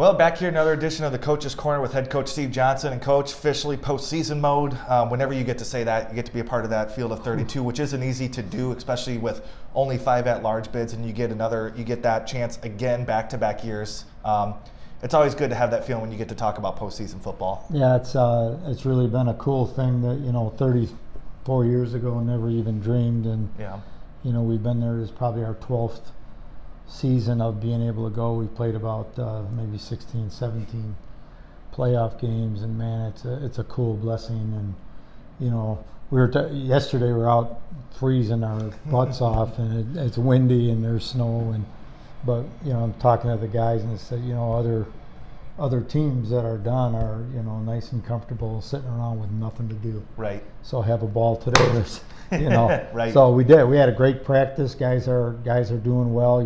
Well, back here, another edition of the Coach's Corner with head coach Steve Johnson. And coach, officially postseason mode. Whenever you get to say that, you get to be a part of that field of 32, which isn't easy to do, especially with only 5 at-large bids, and you get that chance again back-to-back years. It's always good to have that feeling when you get to talk about postseason football. Yeah, it's really been a cool thing that 34 years ago, never even dreamed, and we've been there. It's probably our 12th season of being able to go. We played about maybe 16, 17 playoff games, and man, it's a cool blessing. And yesterday we were out freezing our butts off, and it's windy and there's snow, but I'm talking to the guys and they said other teams that are done are nice and comfortable sitting around with nothing to do. Right. So have a ball today. Right. So we did. We had a great practice. Guys are doing well.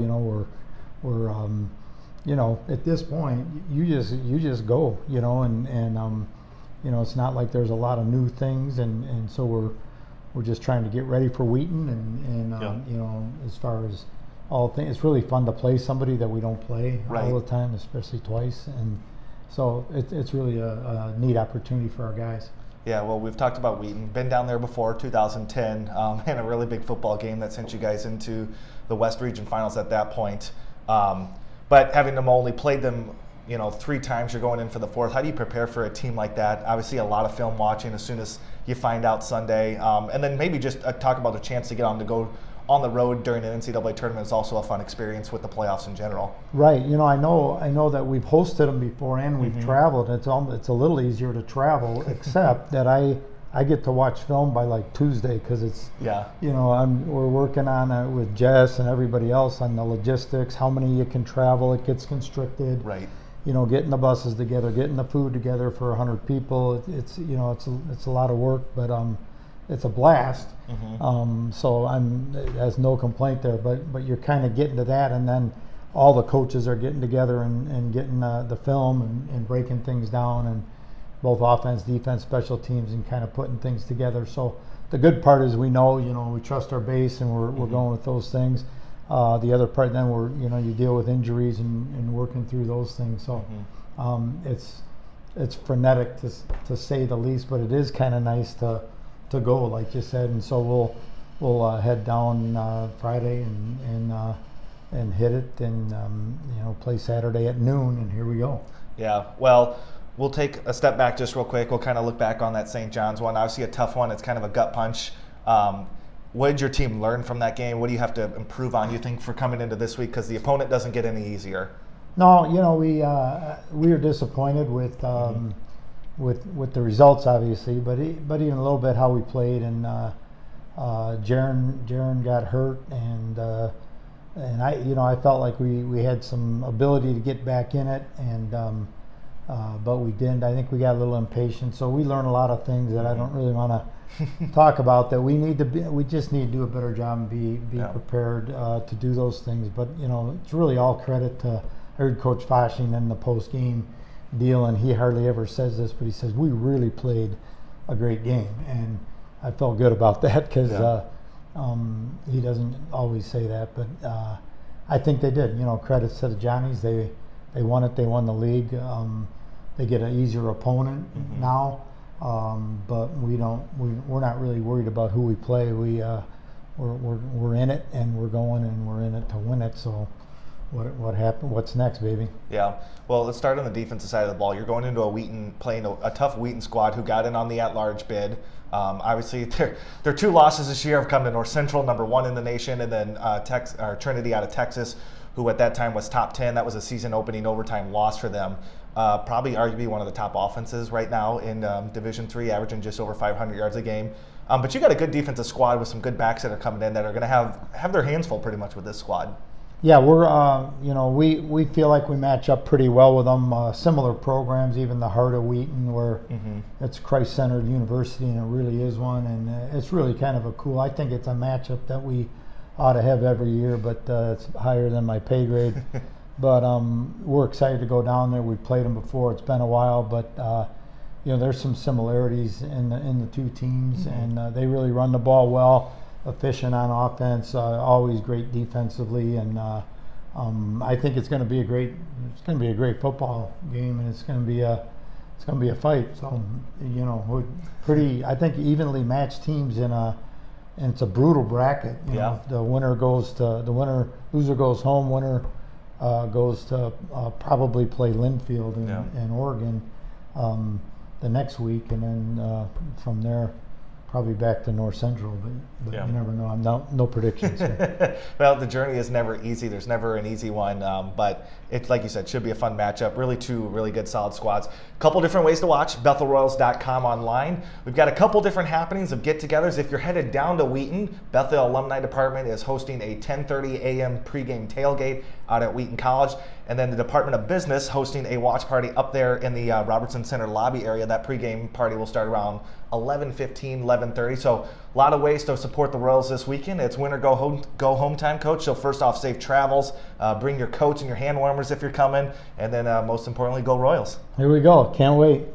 We're at this point you just go. It's not like there's a lot of new things, and so we're just trying to get ready for Wheaton, and as far as all things, it's really fun to play somebody that we don't play all the time, especially twice, and so it's really a neat opportunity for our guys. Yeah, well, we've talked about Wheaton, been down there before, 2010, and a really big football game that sent you guys into the West Region Finals at that point. But having them only played them, 3 times, you're going in for the 4th. How do you prepare for a team like that? Obviously, a lot of film watching as soon as you find out Sunday, and then maybe just talk about the chance to get on to go on the road during an NCAA tournament is also a fun experience with the playoffs in general. Right. I know that we've hosted them before and we've traveled. It's a little easier to travel, except that I get to watch film by like Tuesday, because it's we're working on it with Jess and everybody else on the logistics, how many you can travel. It gets constricted. Right. Getting the buses together, getting the food together for 100 people. It's a lot of work, but it's a blast. So there's no complaint there, but you're kind of getting to that, and then all the coaches are getting together and getting the film and breaking things down, and both offense, defense, special teams, and kind of putting things together. So the good part is we trust our base, and we're going with those things. The other part, then you deal with injuries and working through those things. So it's frenetic to say the least, but it is kind of nice to go, like you said. And so we'll head down Friday and hit it, and play Saturday at noon, and here we go. Yeah. Well, we'll take a step back just real quick. We'll kind of look back on that St. John's one. Obviously a tough one. It's kind of a gut punch. What did your team learn from that game? What do you have to improve on, you think, for coming into this week? Because the opponent doesn't get any easier. No, we were disappointed with the results, obviously, but even a little bit how we played. And Jaron got hurt, and I felt like we had some ability to get back in it, and but we didn't. I think we got a little impatient, so we learned a lot of things that I don't really want to talk about, that we just need to do a better job and be prepared to do those things. But it's really all credit to, I heard Coach Foshing in the post game deal, and he hardly ever says this, but he says we really played a great game, and I felt good about that, because he doesn't always say that, but I think they did. Credits to the Johnnies. They won it. They won the league. They get an easier opponent now. But we're not really worried about who we play. We're in it, and we're going, and we're in it to win it. So what happened? What's next, baby? Yeah. Well, let's start on the defensive side of the ball. You're going into a Wheaton, playing a tough Wheaton squad who got in on the at-large bid. Obviously, their 2 losses this year have come to North Central, number 1 in the nation, and then Trinity out of Texas, who at that time was top 10. That was a season-opening overtime loss for them. Probably arguably one of the top offenses right now in Division III, averaging just over 500 yards a game. But you got a good defensive squad with some good backs that are coming in that are going to have their hands full pretty much with this squad. Yeah, we feel like we match up pretty well with them. Similar programs, even the heart of Wheaton, where it's Christ-centered university, and it really is one, and it's really kind of I think it's a matchup that we ought to have every year, but it's higher than my pay grade. But we're excited to go down there. We've played them before. It's been a while, but there's some similarities in the 2 teams, and they really run the ball well. Efficient on offense, always great defensively, and I think it's going to be a great football game, and it's going to be a fight. So we're pretty, I think, evenly matched teams and it's a brutal bracket. The loser goes home. Winner goes to probably play Linfield in Oregon the next week, and then from there probably back to North Central, but you never know. I'm no predictions. Well, the journey is never easy. There's never an easy one, but it's like you said, should be a fun matchup. Really, two really good, solid squads. A couple different ways to watch. BethelRoyals.com online. We've got a couple different happenings of get-togethers. If you're headed down to Wheaton, Bethel Alumni Department is hosting a 10:30 a.m. pregame tailgate out at Wheaton College, and then the Department of Business hosting a watch party up there in the Robertson Center lobby area. That pregame party will start around 11:15, 11:30. So a lot of ways to support the Royals this weekend. It's win or go home time, Coach. So first off, safe travels. Bring your coats and your hand warmers if you're coming, and then most importantly, go Royals. Here we go. Can't wait.